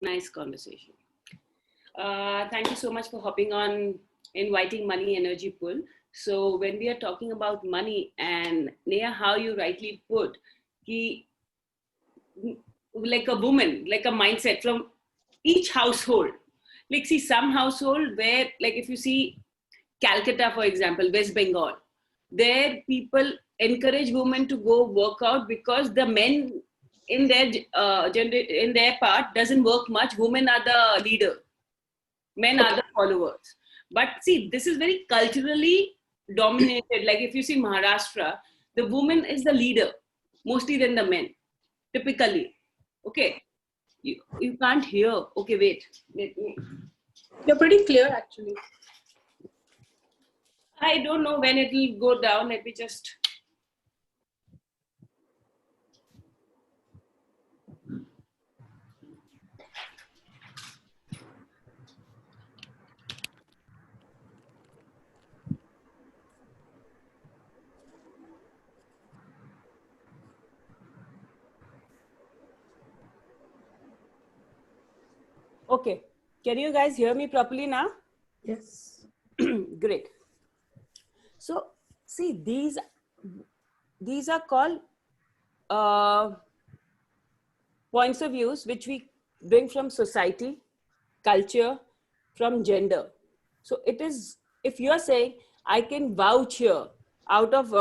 Nice conversation. Thank you so much for hopping on, inviting Money Energy Pool. So when we are talking about money, and Neha, how you rightly put, ki, like a woman, like a mindset from each household. Like see some household where, like if you see Calcutta, for example, West Bengal, there people encourage women to go work out because the men in their in their part doesn't work much. Women are the leader, men are the followers. But see, this is very culturally dominated. Like if you see Maharashtra, the woman is the leader mostly than the men, typically. Okay, you can't hear. Okay, wait. You're pretty clear, actually. I don't know when it will go down. Let me just. Okay, can you guys hear me properly now? Yes. Great. So see, these are called points of views which we bring from society, culture, from gender. So it is, if you are saying, I can vouch here, out of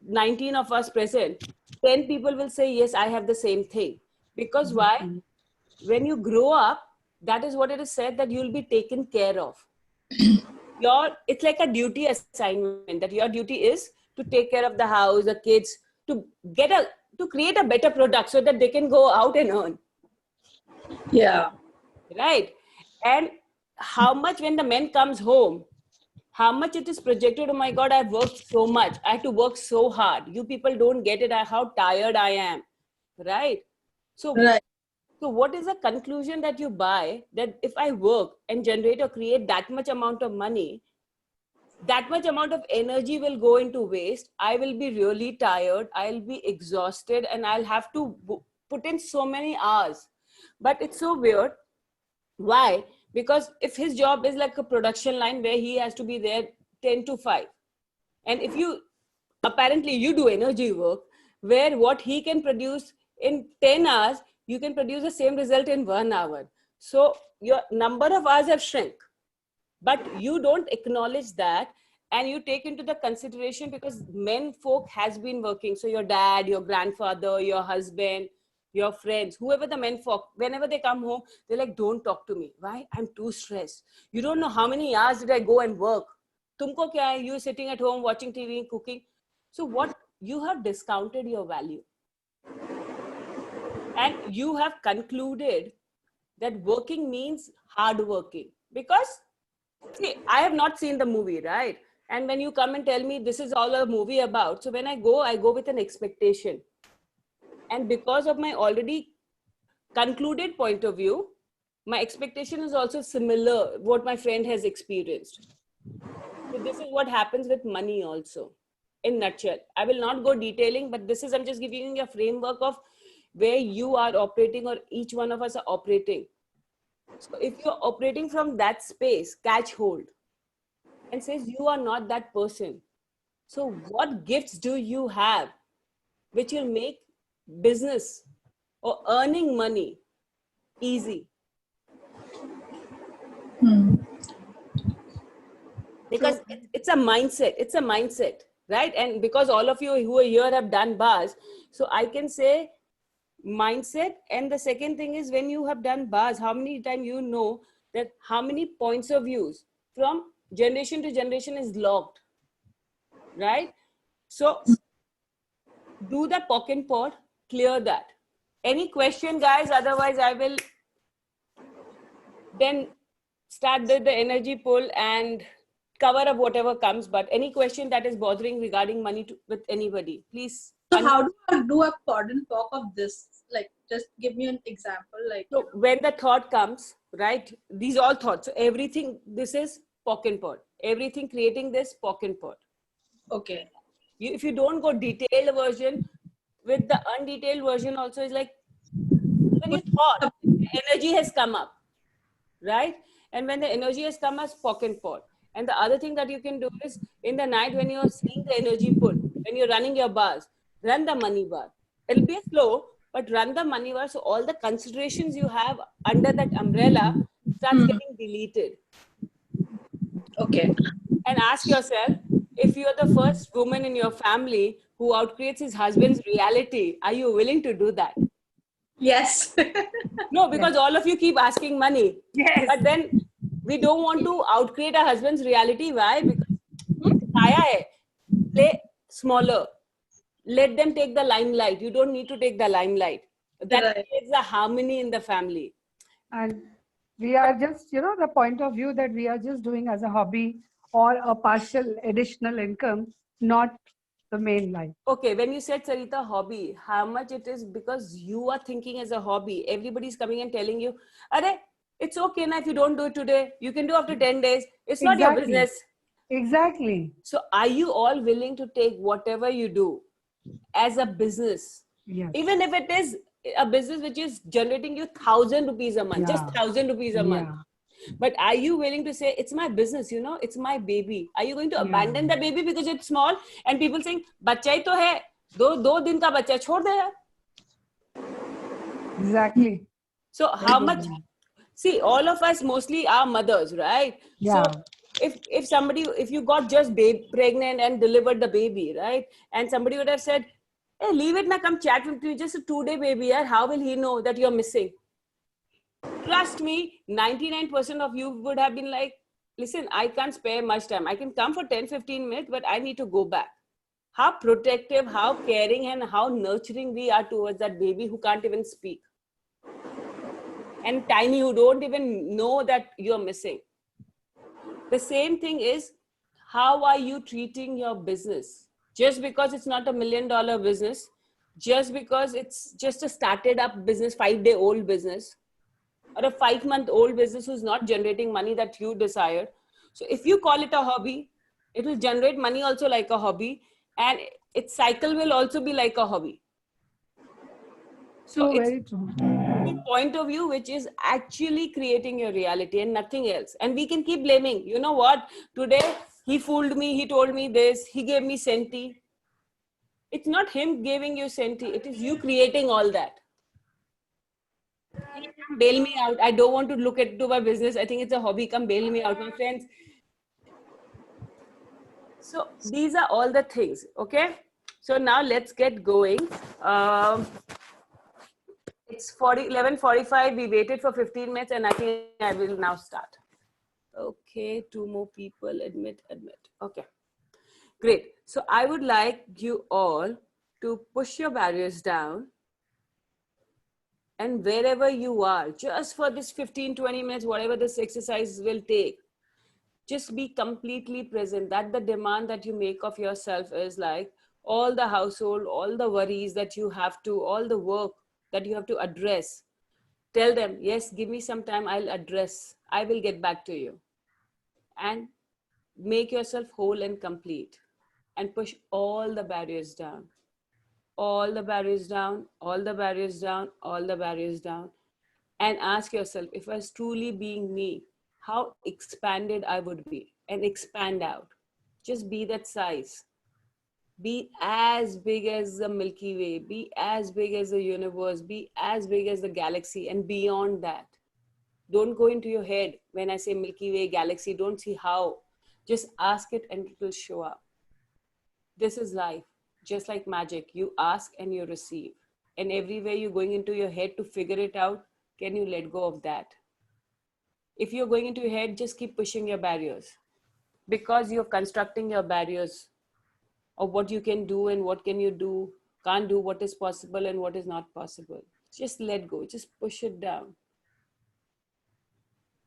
19 of us present, 10 people will say, yes, I have the same thing. Because why? When you grow up, that is what it is said, that you'll be taken care of. It's like a duty assignment, that your duty is to take care of the house, the kids, to create a better product so that they can go out and earn. Yeah. Right. And how much when the man comes home, how much it is projected, oh my God, I've worked so much, I have to work so hard. You people don't get it, how tired I am. Right. So Right. So what is the conclusion that you buy, that if I work and generate or create that much amount of money, that much amount of energy will go into waste. I will be really tired. I'll be exhausted and I'll have to put in so many hours. But it's so weird. Why? Because if his job is like a production line where he has to be there 10 to 5. And if you, apparently you do energy work where what he can produce in 10 hours, you can produce the same result in 1 hour. So your number of hours have shrunk, but you don't acknowledge that, and you take into the consideration because men folk has been working. So your dad, your grandfather, your husband, your friends, whoever the men folk, whenever they come home, they're like, don't talk to me. Why? I'm too stressed. You don't know how many hours did I go and work. Tumko kya hai? You're sitting at home watching TV, cooking. So what, you have discounted your value. And you have concluded that working means hard working. Because, see, I have not seen the movie, right? And when you come and tell me this is all a movie about, so when I go with an expectation. And because of my already concluded point of view, my expectation is also similar what my friend has experienced. So this is what happens with money also, in nutshell. I will not go detailing, but this is, I'm just giving you a framework of where you are operating, or each one of us are operating. So if you're operating from that space, catch hold and says you are not that person. So what gifts do you have which will make business or earning money easy? Because it's a mindset, right? And because all of you who are here have done bars, so I can say mindset. And the second thing is, when you have done bars, how many times you know that how many points of views from generation to generation is logged, right? So do the POC and POD, clear that. Any question, guys? Otherwise I will then start the energy pool and cover up whatever comes. But any question that is bothering regarding money with anybody, please. So how do I do a pod and POC of this? Like, just give me an example. Like, so when the thought comes, right? These all thoughts. So everything, this is POC and POD. Everything creating this POC and POD. okay. If you don't go detailed version, with the undetailed version also is like, when you thought, energy has come up, right? And when the energy has come as pocket pot. And the other thing that you can do is in the night when you're seeing the energy pull, when you're running your bars, run the money bar. It'll be slow, but run the money bar. So all the considerations you have under that umbrella starts getting deleted. Okay. And ask yourself, if you're the first woman in your family who outcreates his husband's reality, are you willing to do that? Yes. No, because all of you keep asking money. Yes. But then we don't want to outcreate our husband's reality. Why? Because it's kaya hai. Play smaller. Let them take the limelight. You don't need to take the limelight. That Right. creates the harmony in the family. And we are just, the point of view that we are just doing as a hobby or a partial additional income, not the main life. Okay, when you said, Sarita, hobby, how much it is because you are thinking as a hobby. Everybody's coming and telling you, Are, it's okay now if you don't do it today. You can do after 10 days. It's not your Exactly. business. Exactly. So are you all willing to take whatever you do as a business? Yes. Even if it is a business which is generating you 1,000 rupees a month, just Yeah. 1,000 rupees a month. Yeah. But are you willing to say, it's my business, it's my baby? Are you going to Yeah. abandon the baby because it's small? And people saying, bachcha hi to hai, do din ka bachcha chhod de yaar. Exactly. So how much, see, all of us mostly are mothers, right? Yeah. So if somebody, if you got just pregnant and delivered the baby, right? And somebody would have said, hey, leave it now, come chat with you, just a 2-day baby, yaar. How will he know that you're missing? Trust me, 99% of you would have been like, listen, I can't spare much time. I can come for 10-15 minutes, but I need to go back. How protective, how caring, and how nurturing we are towards that baby who can't even speak. And tiny, who don't even know that you're missing. The same thing is, how are you treating your business? Just because it's not $1 million business, just because it's just a started up business, 5-day-old business, or a 5-month-old business who's not generating money that you desire. So if you call it a hobby, it will generate money also like a hobby, and its cycle will also be like a hobby. So it's very true. the point of view which is actually creating your reality and nothing else. And we can keep blaming. You know what? Today he fooled me. He told me this. He gave me senti. It's not him giving you senti. It is you creating all that. Come bail me out. I don't want to look into my business. I think it's a hobby. Come bail me out, my friends. So these are all the things. Okay. So now let's get going. It's 11:45. We waited for 15 minutes and I think I will now start. Okay. 2 more people. Admit. Okay. Great. So I would like you all to push your barriers down. And wherever you are, just for this 15-20 minutes, whatever this exercise will take, just be completely present. That the demand that you make of yourself is like all the household, all the worries that you have to, all the work that you have to address. Tell them, yes, give me some time, I'll address. I will get back to you. And make yourself whole and complete. And push all the barriers down. All the barriers down, all the barriers down, all the barriers down. And ask yourself, if I was truly being me, how expanded I would be, and expand out. Just be that size. Be as big as the Milky Way, be as big as the universe, be as big as the galaxy, and beyond that. Don't go into your head when I say Milky Way, galaxy, don't see how. Just ask it and it will show up. This is life. Just like magic, you ask and you receive. And everywhere you're going into your head to figure it out, can you let go of that? If you're going into your head, just keep pushing your barriers, because you're constructing your barriers of what you can do and what can you do, can't do, what is possible and what is not possible. Just let go, just push it down.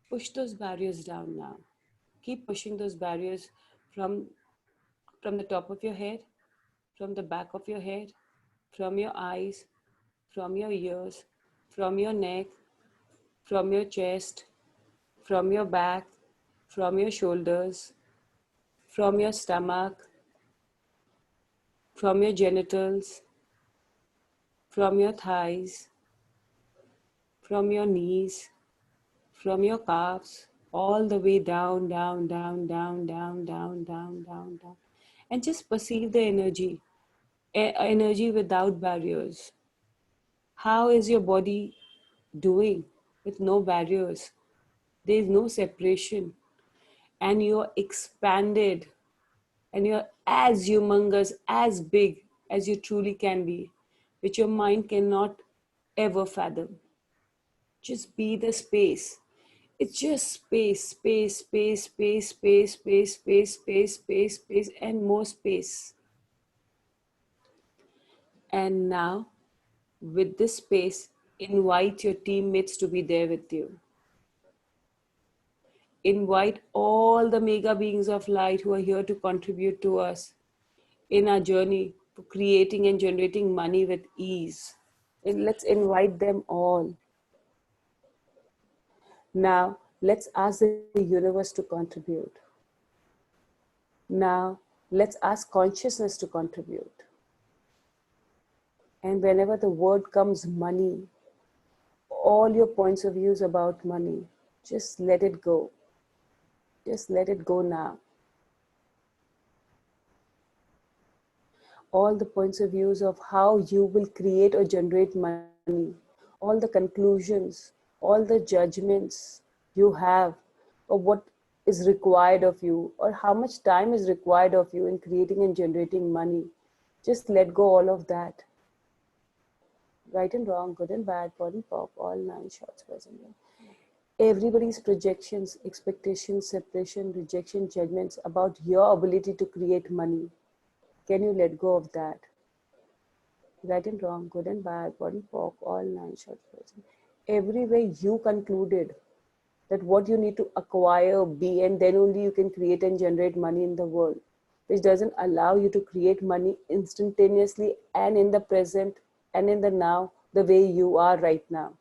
Push those barriers down now. Keep pushing those barriers from the top of your head, from the back of your head, from your eyes, from your ears, from your neck, from your chest, from your back, from your shoulders, from your stomach, from your genitals, from your thighs, from your knees, from your calves, all the way down, down, down, down, down, down, down, down, down. And just perceive the energy, energy without barriers. How is your body doing with no barriers? There is no separation, and you're expanded, and you're as humongous, as big as you truly can be, which your mind cannot ever fathom. Just be the space. It's just space, space, space, space, space, space, space, space, space, space, and more space. And now, with this space, invite your teammates to be there with you. Invite all the mega beings of light who are here to contribute to us in our journey for creating and generating money with ease. And let's invite them all. Now, let's ask the universe to contribute. Now, let's ask consciousness to contribute. And whenever the word comes money, all your points of views about money, just let it go. Just let it go now. All the points of views of how you will create or generate money, all the conclusions, all the judgments you have of what is required of you or how much time is required of you in creating and generating money. Just let go all of that. Right and wrong, good and bad, POD and POC, all 9 shots present. Everybody's projections, expectations, separation, rejection, judgments about your ability to create money. Can you let go of that? Right and wrong, good and bad, POD and POC, all 9 shots present. Every way you concluded that what you need to acquire, be, and then only you can create and generate money in the world, which doesn't allow you to create money instantaneously and in the present and in the now, the way you are right now.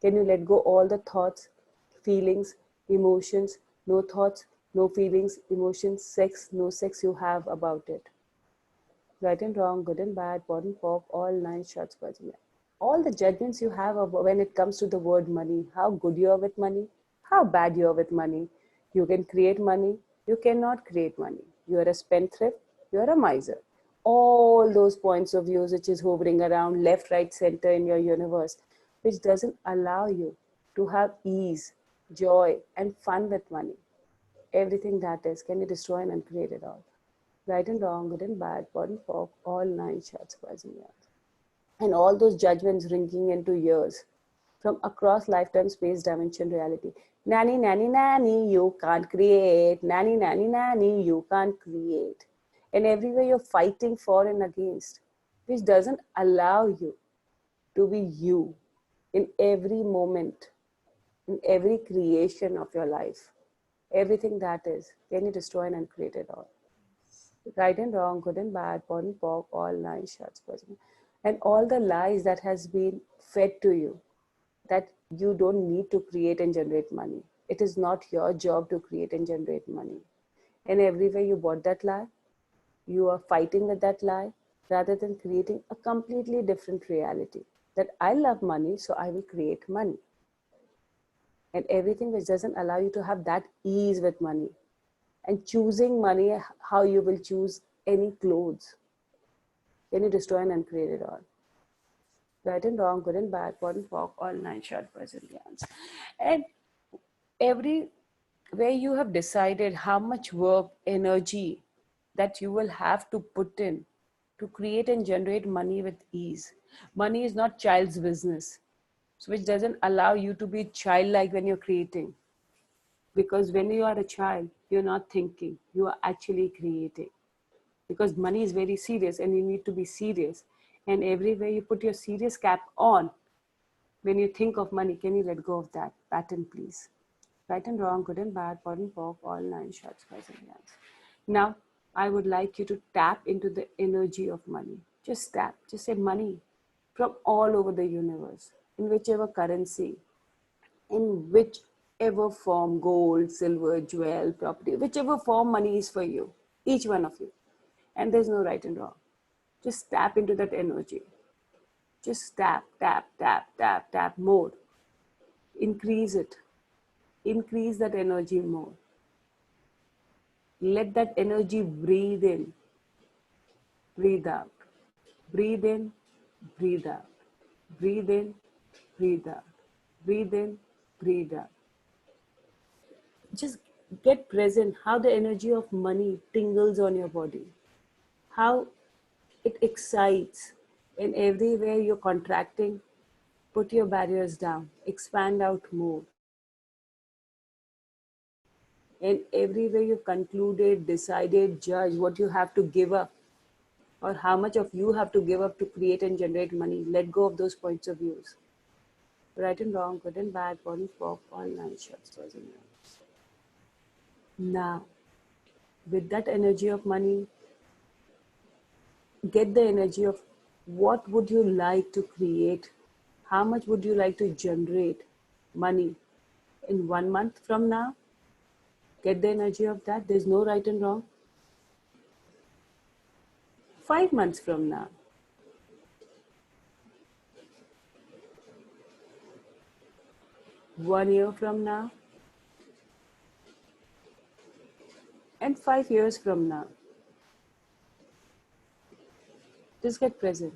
Can you let go all the thoughts, feelings, emotions, no thoughts, no feelings, emotions, sex, no sex you have about it? Right and wrong, good and bad, POD and POC, all 9 shots per minute. All the judgments you have when it comes to the word money, how good you are with money, how bad you are with money. You can create money, you cannot create money. You are a spendthrift, you are a miser. All those points of views which is hovering around left, right, center in your universe, which doesn't allow you to have ease, joy, and fun with money. Everything that is, can you destroy and uncreate it all? Right and wrong, good and bad, POD and POC, all 9 shots per minute. And all those judgments ringing into years from across lifetime, space, dimension, reality. Nanny, nanny, nanny, you can't create. Nanny, nanny, nanny, you can't create. And everywhere you're fighting for and against, which doesn't allow you to be you in every moment, in every creation of your life. Everything that is, can you destroy and uncreate it all? Right and wrong, good and bad, POD and POC, all 9 shots per minute. And all the lies that has been fed to you, that you don't need to create and generate money. It is not your job to create and generate money. And everywhere you bought that lie, you are fighting with that lie rather than creating a completely different reality. That I love money, so I will create money. And everything which doesn't allow you to have that ease with money. And choosing money, how you will choose any clothes. Can you destroy and uncreate it all? Right and wrong, good and bad, POD and POC, all 9 short Brazilians. And every where you have decided how much work, energy that you will have to put in to create and generate money with ease. Money is not child's business, so which doesn't allow you to be childlike when you're creating. Because when you are a child, you're not thinking, you are actually creating. Because money is very serious and you need to be serious. And everywhere you put your serious cap on, when you think of money, can you let go of that pattern, please? Right and wrong, good and bad, POD and POC, all 9 shots, guys and gals. Now, I would like you to tap into the energy of money. Just tap, just say money from all over the universe, in whichever currency, in whichever form, gold, silver, jewel, property, whichever form money is for you, each one of you. And there's no right and wrong. Just tap into that energy. Just tap, tap, tap, tap, tap more. Increase it. Increase that energy more. Let that energy breathe in, breathe out. Breathe in, breathe out. Breathe in, breathe out. Breathe in, breathe out. Just get present how the energy of money tingles on your body, how it excites. And everywhere you're contracting, put your barriers down, expand out more. And everywhere you've concluded, decided, judged what you have to give up or how much of you have to give up to create and generate money, let go of those points of views. Right and wrong, good and bad, body pop, all nine shots, doesn't matter. Now, with that energy of money, get the energy of what would you like to create? How much would you like to generate money in 1 month from now? Get the energy of that. There's no right and wrong. 5 months from now. 1 year from now. And 5 years from now. Just get present.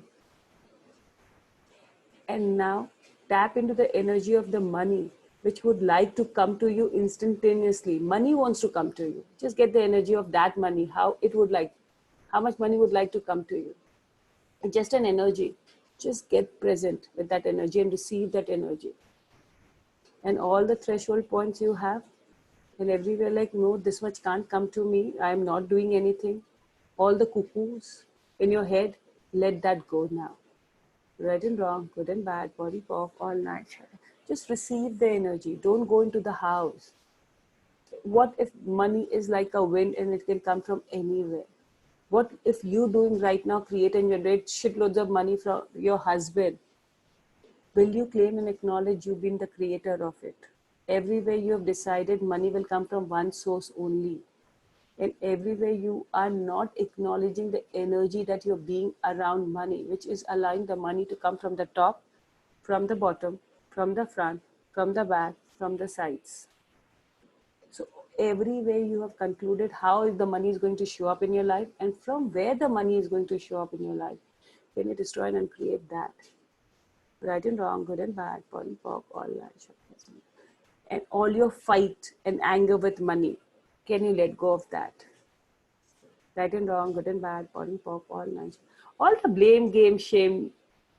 And now tap into the energy of the money which would like to come to you instantaneously. Money wants to come to you. Just get the energy of that money, how it would like, how much money would like to come to you. It's just an energy. Just get present with that energy and receive that energy. And all the threshold points you have, and everywhere like, no, this much can't come to me. I am not doing anything. All the cuckoos in your head, let that go now. Right and wrong, good and bad, body pop, all night. Just receive the energy. Don't go into the house. What if money is like a wind and it can come from anywhere? What if you doing right now, create and generate shitloads of money from your husband? Will you claim and acknowledge you've been the creator of it? Everywhere you have decided money will come from one source only. And everywhere you are not acknowledging the energy that you're being around money, which is allowing the money to come from the top, from the bottom, from the front, from the back, from the sides. So everywhere you have concluded how the money is going to show up in your life and from where the money is going to show up in your life. Then you destroy and create that. Right and wrong, good and bad, body pop, all that. And all your fight and anger with money, can you let go of that? Right and wrong, good and bad, body pop, all nice. All the blame game, shame,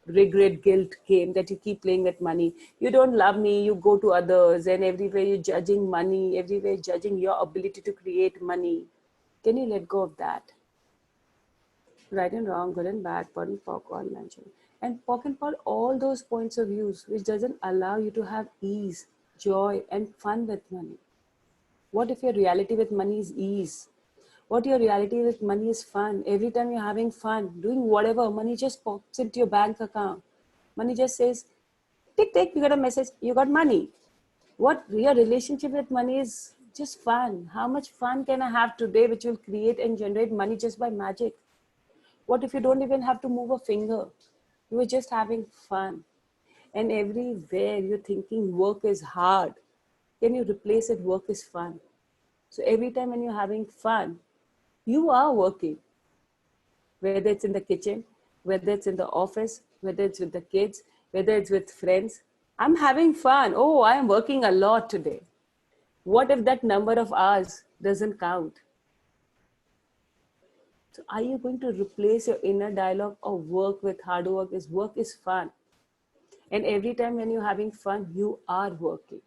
regret, guilt game that you keep playing with money. You don't love me, you go to others, and everywhere you're judging money, everywhere judging your ability to create money. Can you let go of that? Right and wrong, good and bad, body pop, all nice. And poke and paw all those points of views which doesn't allow you to have ease, joy, and fun with money. What if your reality with money is ease? What your reality with money is fun? Every time you're having fun, doing whatever, money just pops into your bank account. Money just says, tick, tick, you got a message, you got money. What your relationship with money is just fun. How much fun can I have today which will create and generate money just by magic? What if you don't even have to move a finger? You were just having fun. And everywhere you're thinking work is hard, can you replace it? Work is fun. So every time when you're having fun, you are working. Whether it's in the kitchen, whether it's in the office, whether it's with the kids, whether it's with friends. I'm having fun. Oh, I am working a lot today. What if that number of hours doesn't count? So are you going to replace your inner dialogue of work with hard work is fun. And every time when you're having fun, you are working.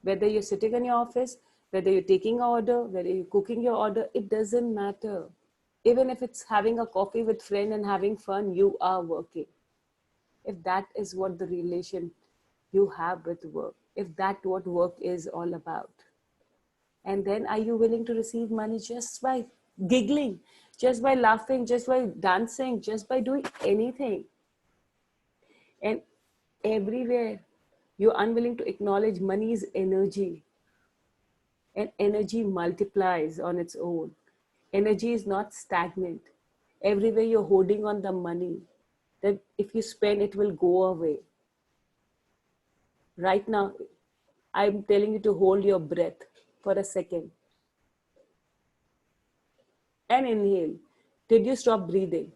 Whether you're sitting in your office, whether you're taking an order, whether you're cooking your order, it doesn't matter. Even if it's having a coffee with friend and having fun, you are working. If that is what the relation you have with work, if that what work is all about. And then are you willing to receive money just by giggling, just by laughing, just by dancing, just by doing anything? And everywhere you're unwilling to acknowledge money is energy. And energy multiplies on its own. Energy is not stagnant. Everywhere you're holding on the money, that if you spend, it will go away. Right now, I'm telling you to hold your breath for a second and inhale. Did you stop breathing?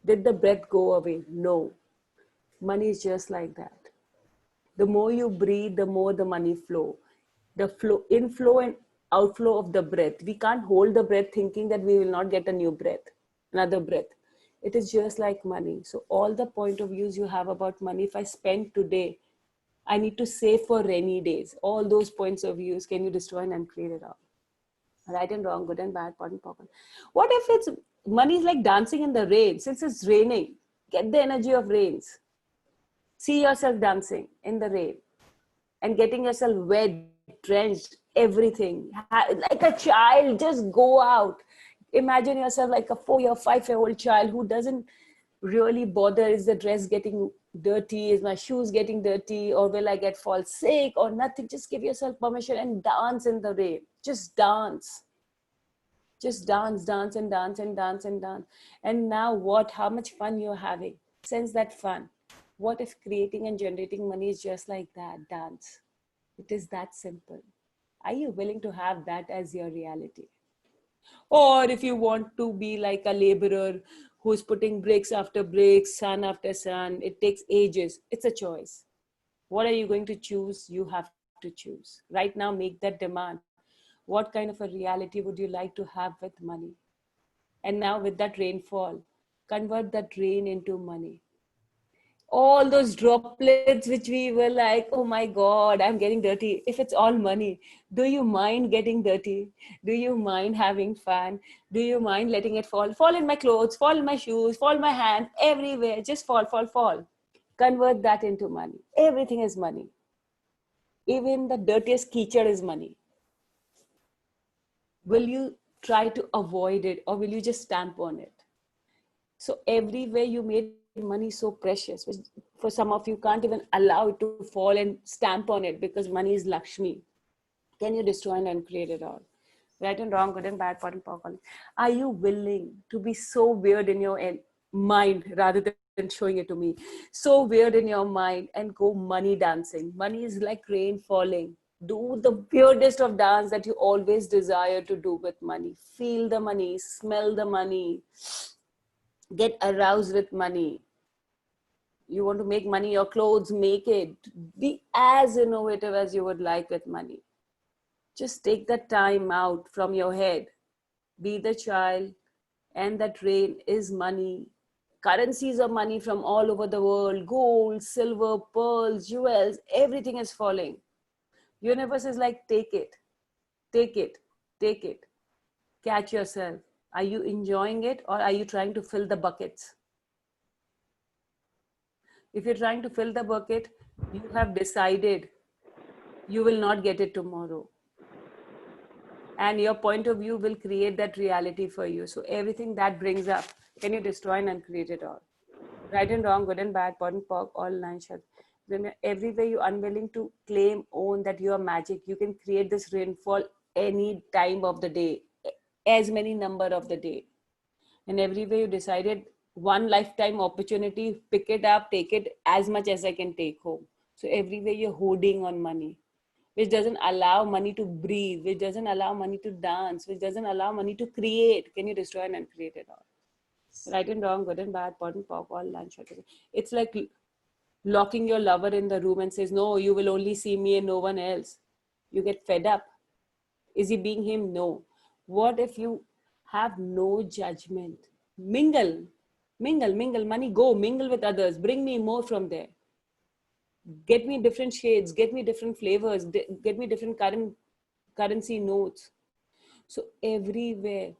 Did the breath go away? No. Money is just like that. The more you breathe, the more the money flow. The flow, inflow and outflow of the breath. We can't hold the breath thinking that we will not get a new breath, another breath. It is just like money. So all the point of views you have about money, if I spend today, I need to save for rainy days. All those points of views, can you destroy and clear it out? Right and wrong, good and bad, pot and pocket. What if it's money is like dancing in the rain? Since it's raining, get the energy of rains. See yourself dancing in the rain and getting yourself wet, drenched, everything. Like a child, just go out. Imagine yourself like a 4-year, 5-year-old child who doesn't really bother, is the dress getting dirty, is my shoes getting dirty, or will I get fall sick or nothing. Just give yourself permission and dance in the rain. Just dance. Just dance, dance and dance and dance and dance. And now what, how much fun you're having. Sense that fun. What if creating and generating money is just like that, dance? It is that simple. Are you willing to have that as your reality? Or if you want to be like a laborer who's putting bricks after bricks, sun after sun, it takes ages. It's a choice. What are you going to choose? You have to choose. Right now, make that demand. What kind of a reality would you like to have with money? And now with that rainfall, convert that rain into money. All those droplets which we were like, oh my God, I'm getting dirty. If it's all money, do you mind getting dirty? Do you mind having fun? Do you mind letting it fall? Fall in my clothes, fall in my shoes, fall in my hands, everywhere. Just fall, fall, fall. Convert that into money. Everything is money. Even the dirtiest keychain is money. Will you try to avoid it or will you just stamp on it? So everywhere you made money so precious, which for some of you can't even allow it to fall and stamp on it because money is Lakshmi. Can you destroy and uncreate it all? Right and wrong, good and bad, pot and pocket. Are you willing to be so weird in your mind rather than showing it to me? So weird in your mind and go money dancing. Money is like rain falling. Do the weirdest of dance that you always desire to do with money. Feel the money, smell the money, get aroused with money. You want to make money, your clothes, make it. Be as innovative as you would like with money. Just take the time out from your head. Be the child, and that rain is money. Currencies of money from all over the world, gold, silver, pearls, jewels, everything is falling. Universe is like, take it, take it, take it. Catch yourself. Are you enjoying it or are you trying to fill the buckets? If you're trying to fill the bucket, you have decided you will not get it tomorrow. And your point of view will create that reality for you. So everything that brings up, can you destroy and uncreate it all? Right and wrong, good and bad, pot and pork, all nine shut. Then everywhere you're unwilling to claim, own that you are magic, you can create this rainfall any time of the day, as many number of the day. And everywhere you decided one lifetime opportunity, pick it up, take it as much as I can take home. So everywhere you're hoarding on money, which doesn't allow money to breathe, which doesn't allow money to dance, which doesn't allow money to create. Can you destroy and uncreate it all? Right and wrong, good and bad, pot and pork, all lunch. It's like locking your lover in the room and says, no, you will only see me and no one else. You get fed up. Is he being him? No. What if you have no judgment? Mingle, mingle, mingle, money, go, mingle with others. Bring me more from there. Get me different shades, get me different flavors, get me different currency notes. So everywhere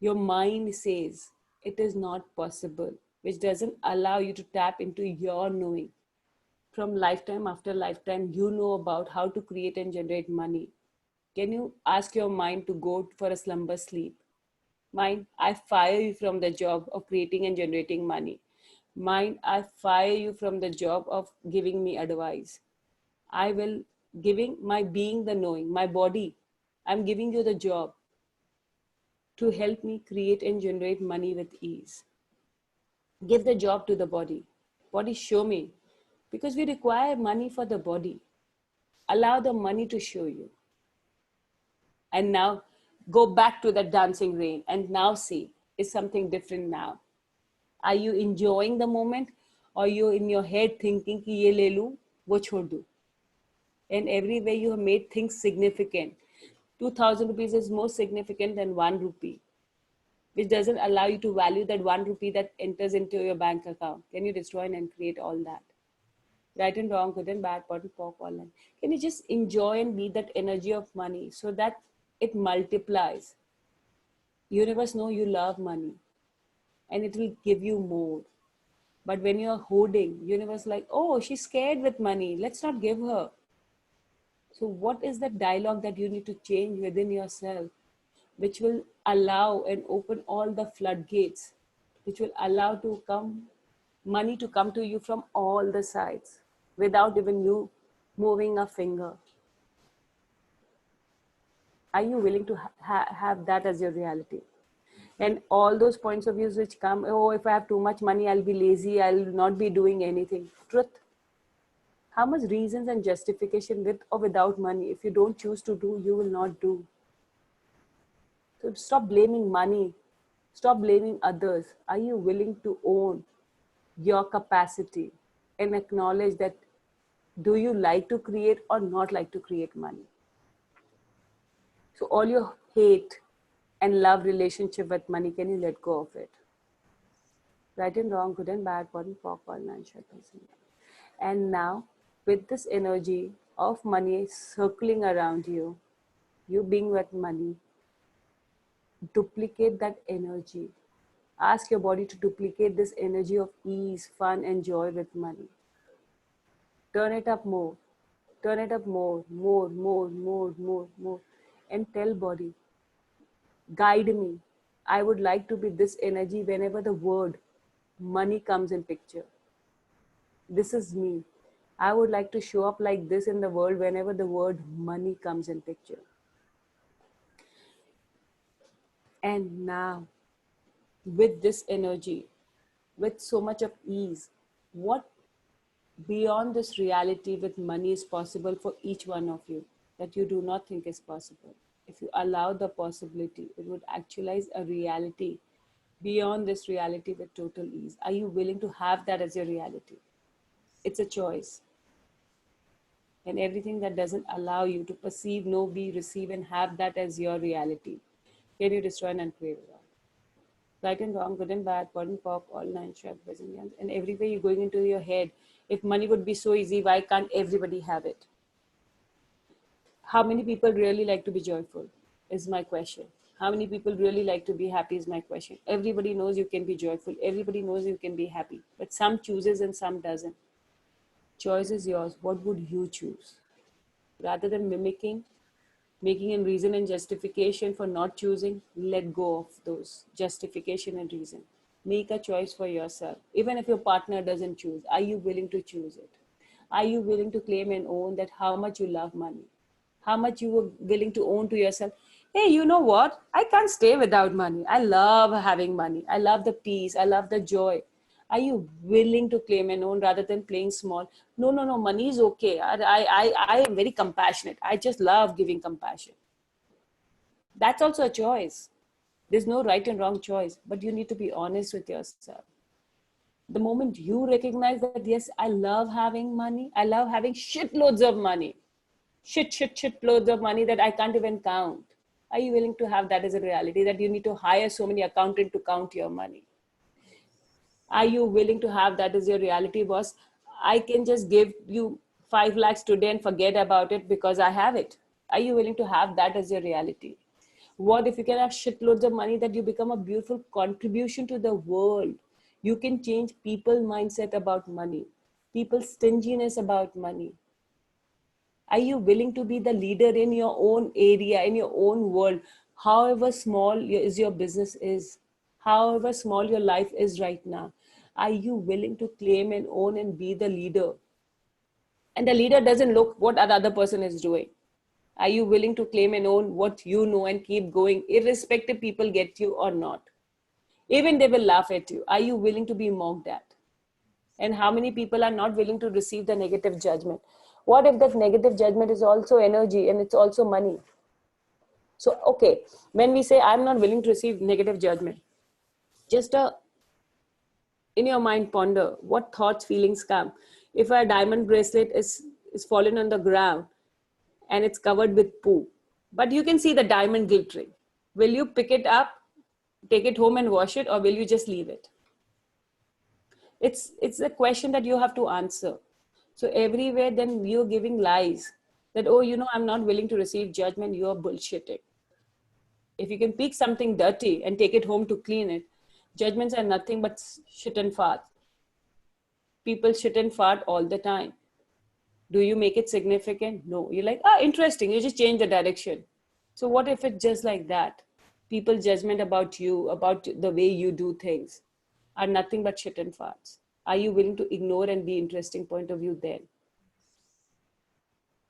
your mind says it is not possible, which doesn't allow you to tap into your knowing. From lifetime after lifetime, you know about how to create and generate money. Can you ask your mind to go for a slumber sleep? Mind, I fire you from the job of creating and generating money. Mind, I fire you from the job of giving me advice. I will giving my being the knowing, my body. I'm giving you the job to help me create and generate money with ease. Give the job to the body. Body, show me. Because we require money for the body. Allow the money to show you. And now go back to that dancing rain and now see, is something different now? Are you enjoying the moment, or you in your head thinking ki ye le lu, wo chhod do? And every way you have made things significant. 2,000 rupees is more significant than 1 rupee, which doesn't allow you to value that 1 rupee that enters into your bank account. Can you destroy and create all that? Right and wrong, good and bad, pot and pork, all. Can you just enjoy and be that energy of money so that it multiplies? Universe know you love money and it will give you more. But when you're hoarding, universe like, oh, she's scared with money, let's not give her. So what is the dialogue that you need to change within yourself, which will allow and open all the floodgates, which will allow to come money to come to you from all the sides without even you moving a finger? Are you willing to have that as your reality? And all those points of views which come, oh, if I have too much money, I'll be lazy, I'll not be doing anything. Truth. How much reasons and justification with or without money? If you don't choose to do, you will not do. So stop blaming money. Stop blaming others. Are you willing to own your capacity and acknowledge that, do you like to create or not like to create money? So all your hate and love relationship with money, can you let go of it? Right and wrong, good and bad, pot and pork, all 9 shekels. And now, with this energy of money circling around you, you being with money, duplicate that energy. Ask your body to duplicate this energy of ease, fun, and joy with money. Turn it up more. Turn it up more, more, more, more, more, more. And tell body, guide me. I would like to be this energy whenever the word money comes in picture. This is me. I would like to show up like this in the world whenever the word money comes in picture. And now, with this energy, with so much of ease, what beyond this reality with money is possible for each one of you that you do not think is possible? If you allow the possibility, it would actualize a reality beyond this reality with total ease. Are you willing to have that as your reality? It's a choice. And everything that doesn't allow you to perceive, know, be, receive, and have that as your reality, can you destroy and uncreate it all? Right and wrong, good and bad, pot and pork, all 9 shekels and yams. And everywhere you're going into your head, if money would be so easy, why can't everybody have it? How many people really like to be joyful is my question. How many people really like to be happy is my question. Everybody knows you can be joyful. Everybody knows you can be happy. But some chooses and some doesn't. Choice is yours. What would you choose? Rather than mimicking, making a reason and justification for not choosing, let go of those justification and reason. Make a choice for yourself. Even if your partner doesn't choose, are you willing to choose it? Are you willing to claim and own that how much you love money? How much you were willing to own to yourself? Hey, you know what? I can't stay without money. I love having money. I love the peace. I love the joy. Are you willing to claim and own rather than playing small? No, no, no, money is okay. I am very compassionate. I just love giving compassion. That's also a choice. There's no right and wrong choice, but you need to be honest with yourself. The moment you recognize that, yes, I love having money. I love having shitloads of money. Shitloads of money that I can't even count. Are you willing to have that as a reality, that you need to hire so many accountants to count your money? Are you willing to have that as your reality, boss? I can just give you 5 lakhs today and forget about it because I have it. Are you willing to have that as your reality? What if you can have shitloads of money that you become a beautiful contribution to the world? You can change people's mindset about money, people's stinginess about money. Are you willing to be the leader in your own area, in your own world, however small is your business is, however small your life is right now? Are you willing to claim and own and be the leader? And the leader doesn't look what the other person is doing. Are you willing to claim and own what you know and keep going, irrespective people get you or not? Even they will laugh at you. Are you willing to be mocked at? And how many people are not willing to receive the negative judgment? What if that negative judgment is also energy and it's also money? So, okay, when we say I'm not willing to receive negative judgment, just in your mind ponder what thoughts, feelings come. If a diamond bracelet is fallen on the ground and it's covered with poo, but you can see the diamond glittering, will you pick it up, take it home and wash it, or will you just leave it? It's a question that you have to answer. So everywhere then you're giving lies that, oh, I'm not willing to receive judgment, you're bullshitting. If you can pick something dirty and take it home to clean it, judgments are nothing but shit and fart. People shit and fart all the time. Do you make it significant? No. You're like, interesting. You just change the direction. So what if it's just like that? People's judgment about you, about the way you do things, are nothing but shit and farts. Are you willing to ignore and be interesting point of view then?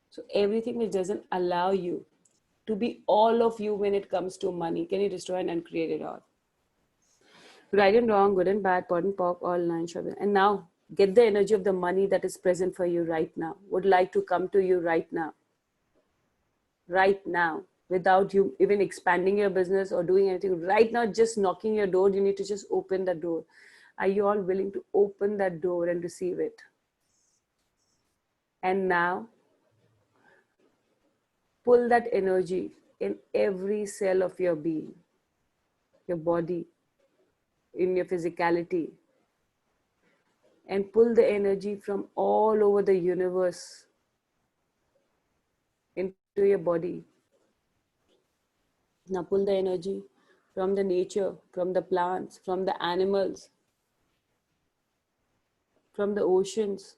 So everything which doesn't allow you to be all of you when it comes to money, can you destroy and uncreate it all? Right and wrong, good and bad, pot and pork, all nine shall. And now get the energy of the money that is present for you right now, would like to come to you right now, without you even expanding your business or doing anything. Right now, just knocking your door, you need to just open the door. Are you all willing to open that door and receive it? And now, pull that energy in every cell of your being, your body, in your physicality, and pull the energy from all over the universe into your body. Now pull the energy from the nature, from the plants, from the animals, from the oceans.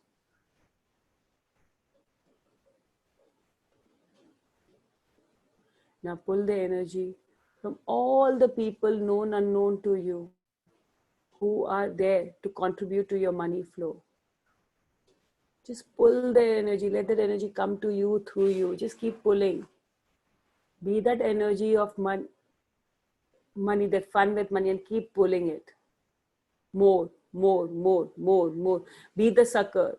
Now pull the energy from all the people known, unknown to you, who are there to contribute to your money flow. Just pull the energy, let that energy come to you, through you. Just keep pulling. Be that energy of money, that fun with money, and keep pulling it. More, more, more, more, more. Be the sucker.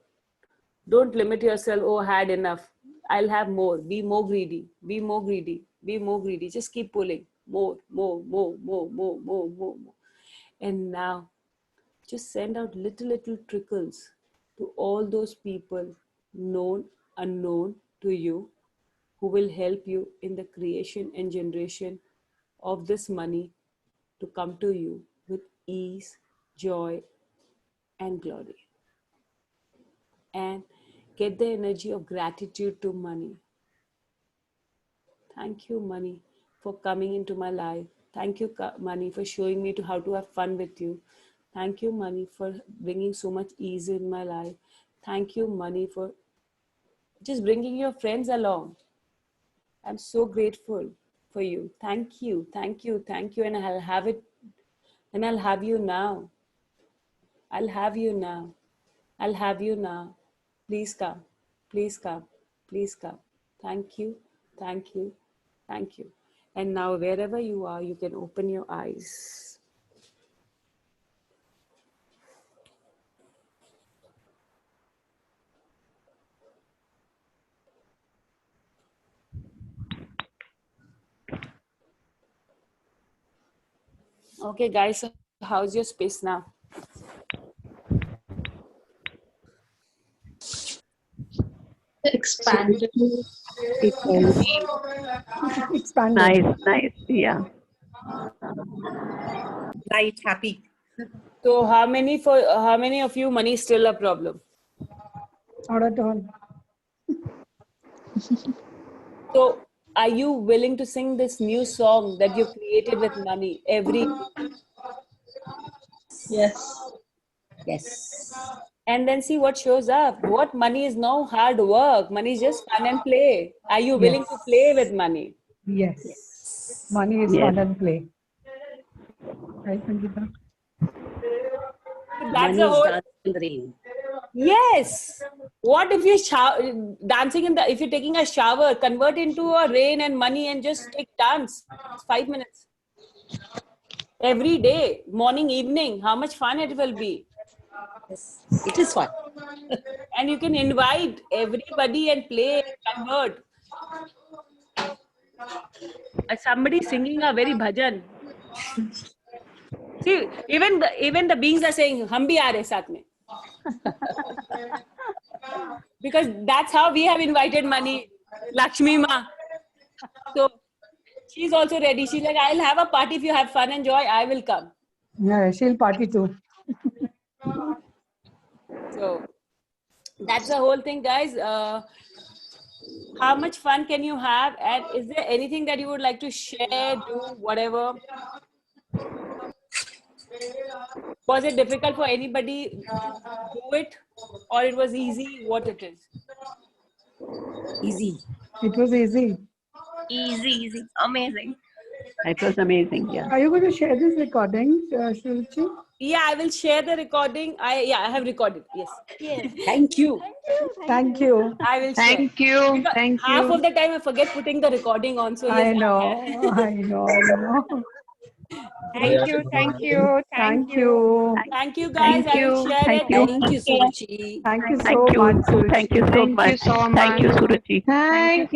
Don't limit yourself, oh, I had enough, I'll have more. Be more greedy, be more greedy, be more greedy. Just keep pulling. More, more, more, more, more, more, more, more. And now, just send out little trickles to all those people, known, unknown to you, who will help you in the creation and generation of this money to come to you with ease, joy, and glory. And get the energy of gratitude to money. Thank you, money, for coming into my life. Thank you, money, for showing me to how to have fun with you. Thank you, money, for bringing so much ease in my life. Thank you, money, for just bringing your friends along. I'm so grateful for you. Thank you, thank you, thank you. And I'll have it, and I'll have you now. I'll have you now. I'll have you now. Please come, please come, please come. Thank you, thank you, thank you. And now wherever you are, you can open your eyes. Okay, guys, so how's your space now? Expanded. Expanded. Nice. Yeah. Light, happy. So how many of you money is still a problem? Not at all. So are you willing to sing this new song that you created with money every day? Yes. Yes. And then see what shows up? What money is no hard work. Money is just fun and play. Are you willing to play with money? Yes. Money is Yes. fun and play. Right, Sangeeta? That's Money the is whole. dance in the rain. Yes. What if you're dancing if you're taking a shower, convert into a rain and money and just take dance. It's 5 minutes. Every day, morning, evening. How much fun it will be. Yes. It is fun. And you can invite everybody and play and convert. Somebody singing a very bhajan. See, even the beings are saying, "Hum bhi aa rahe saath mein." Because that's how we have invited money, Lakshmi Ma. So she's also ready. She's like, "I'll have a party if you have fun and joy. I will come." Yeah, she'll party too. So that's the whole thing, guys. How much fun can you have? And is there anything that you would like to share, do, whatever? Was it difficult for anybody to do it? Or it was easy? What it is? Easy. It was easy. Easy. Amazing. It was amazing. Yeah. Are you going to share this recording, Shuruchi? Yeah, I will share the recording. I have recorded. Yes. Thank you. Thank you. I will share. Thank you. Because Thank half you. of the time I forget putting the recording on. So yes, I know. I know. Thank you. Thank you. Thank you, guys. Thank I will you. share Thank it. you. Thank you, Suruchi. Thank you so Thank you. much, Suruchi. Thank you so much. Thank you, Suruchi. Thank